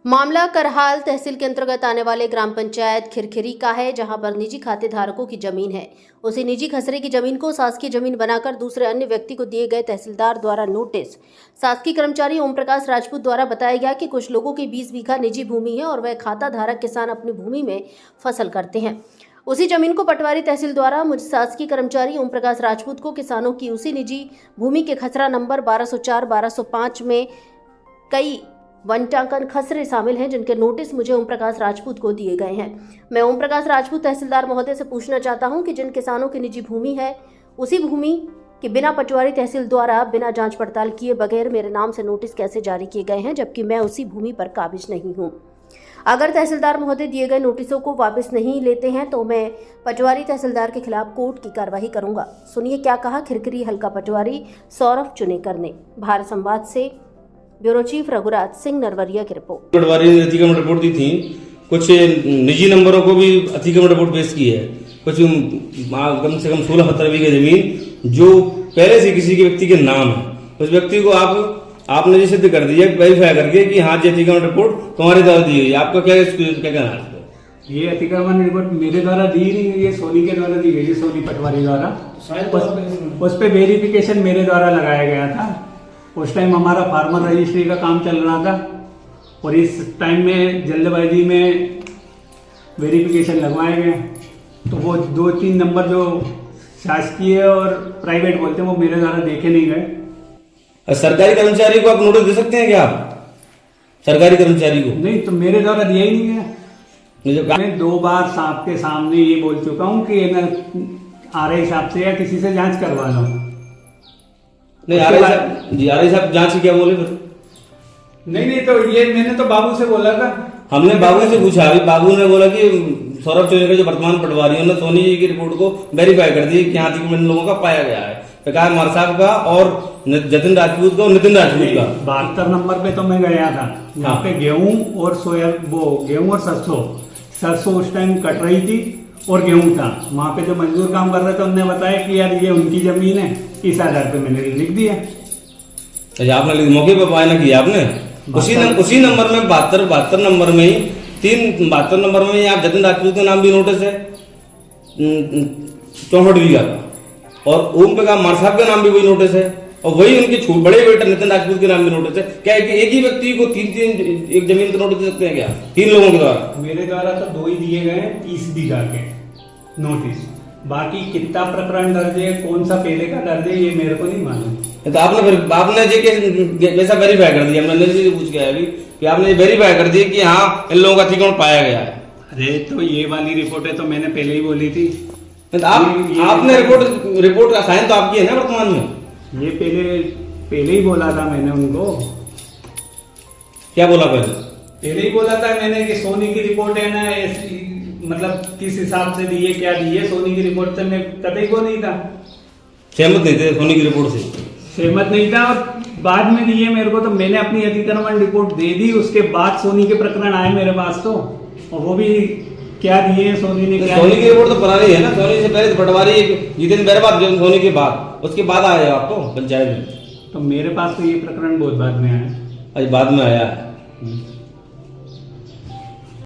मामला करहाल तहसील के अंतर्गत आने वाले ग्राम पंचायत खिरखिरी का है, जहां पर निजी खाते धारकों की जमीन है। उसी निजी खसरे की जमीन को शासकीय जमीन बनाकर दूसरे अन्य व्यक्ति को दिए गए तहसीलदार द्वारा नोटिस। शासकीय कर्मचारी ओम प्रकाश राजपूत द्वारा बताया गया कि कुछ लोगों की 20 बीघा निजी भूमि है और वह खाता धारक किसान अपनी भूमि में फसल करते हैं। उसी जमीन को पटवारी तहसील द्वारा मुझ शासकीय कर्मचारी ओम प्रकाश राजपूत को किसानों की उसी निजी भूमि के खसरा नंबर 1204-1205 में कई वंटांकन खसरे शामिल हैं, जिनके नोटिस मुझे ओम प्रकाश राजपूत को दिए गए हैं। मैं ओम प्रकाश राजपूत तहसीलदार महोदय से पूछना चाहता हूं कि जिन किसानों की निजी भूमि है, उसी भूमि के बिना पटवारी तहसील द्वारा बिना जांच पड़ताल किए बगैर मेरे नाम से नोटिस कैसे जारी किए गए हैं, जबकि मैं उसी भूमि पर काबिज नहीं हूं। अगर तहसीलदार महोदय दिए गए नोटिसों को वापस नहीं लेते हैं तो मैं पटवारी तहसीलदार के खिलाफ कोर्ट की कार्रवाई करूंगा। सुनिए क्या कहा खिरखिरी हल्का पटवारी सौरभ चुनेकर ने। भारत संवाद से ब्यूरो चीफ रघुराज सिंह नरवरिया की रिपोर्ट। पटवारी ने अतिक्रमण रिपोर्ट दी थी, कुछ निजी नंबरों को भी अतिक्रमण रिपोर्ट पेश की है। कुछ कम से कम 16-17 बीघे जमीन जो पहले से किसी के व्यक्ति के नाम है, उस व्यक्ति को आपने ये सिद्ध कर दिया वेरीफाई करके कि हाँ ये अतिक्रमण रिपोर्ट तुम्हारे द्वारा दी गई। आपका क्या कहना है? ये अतिक्रमण रिपोर्ट मेरे द्वारा दी नहीं, ये सोनी के द्वारा दी गई है, सोनी पटवारी द्वारा। उस पे वेरिफिकेशन मेरे द्वारा लगाया गया था। उस टाइम हमारा फार्मर रजिस्ट्री का काम चल रहा था और इस टाइम में जल्दबाजी में वेरिफिकेशन लगवाए गए, तो वो 2-3 नंबर जो शासकीय और प्राइवेट बोलते हैं वो मेरे द्वारा देखे नहीं गए। सरकारी कर्मचारी को आप नोटिस दे सकते हैं क्या? आप सरकारी कर्मचारी को नहीं, तो मेरे द्वारा दिया ही नहीं गया। मैं 2 बार आपके सामने ये बोल चुका हूँ कि मैं RI साहब से या किसी से जांच करवा लो। नहीं, RI साहब जांच की क्या बोले फिर? नहीं, तो ये मैंने तो बाबू से बोला था। हमने बाबू से पूछा, अभी बाबू ने बोला कि सौरभ चौधरी जो वर्तमान पटवारी है, उन्होंने सोनी जी की रिपोर्ट को वेरीफाई कर दी कि यहाँ अतिक्रमण लोगों का पाया गया है। प्रकाश मार साहब का और जतिन राजपूत का और नितिन राजपूत का। 72 नंबर पे तो मैं गया था। यहाँ पे गेहूं और गेहूं और सरसों उस टाइम कट रही थी और गेहूं था। वहाँ पे जो मजदूर काम कर रहे थे उन्होंने बताया कि यार ये उनकी जमीन है, इस आधार पे मैंने लिख दिया। अच्छा, आपने मौके पर मुआयना किया आपने? उसी नंबर में 72 नंबर में ही 72 नंबर में आप जतिन राजपूत का नाम भी नोटिस है 64 बीघा का, और ओम प्रकाश मार साहब का नाम भी वही नोटिस है, और वही उनके बड़े बेटे नितिन राजपूत के नाम भी नोटिस है। क्या एक ही व्यक्ति को 3 एक जमीन का नोटिस दे सकते हैं क्या 3 लोगों के द्वारा? मेरे द्वारा तो 2 ही दिए गए हैं 30 बीघा के नोटिस। बाकी कितना प्रकरण दर्ज है, कौन सा पहले का दर्ज है, ये मेरे को नहीं मालूम। तो आपने जैसा वेरीफाई कर दिया, हमने से पूछ गया अभी कि आपने वेरीफाई कर दिया कि हाँ इन लोगों का अतिक्रमण पाया गया है। अरे तो ये वाली रिपोर्ट है तो मैंने पहले ही बोली थी। तो आपने रिपोर्ट का साइन तो आपकी है ना वर्तमान में? ये पहले ही बोला था मैंने उनको। क्या बोला पहले ही बोला था मैंने कि सोनी की रिपोर्ट है ना, मतलब किस हिसाब से दी है, क्या दी है, सोनी की रिपोर्ट से मैं कतई को नहीं था सहमत, नहीं थे सोनी की रिपोर्ट से सहमत नहीं था। और बाद में दी है मेरे को, तो मैंने अपनी अतिक्रमण रिपोर्ट दे दी, उसके बाद सोनी के प्रकरण आए मेरे पास तो, और वो भी क्या दिए सोनी ने। क्या सोनी की रिपोर्ट तो पुरानी है ना, सोनी से पहले पटवारी जितिन बैरबाद सोनी के बाद, उसके बाद आया आप तो पंचायत में। तो मेरे पास तो ये प्रकरण बहुत बाद में आया। आज बाद में आया है।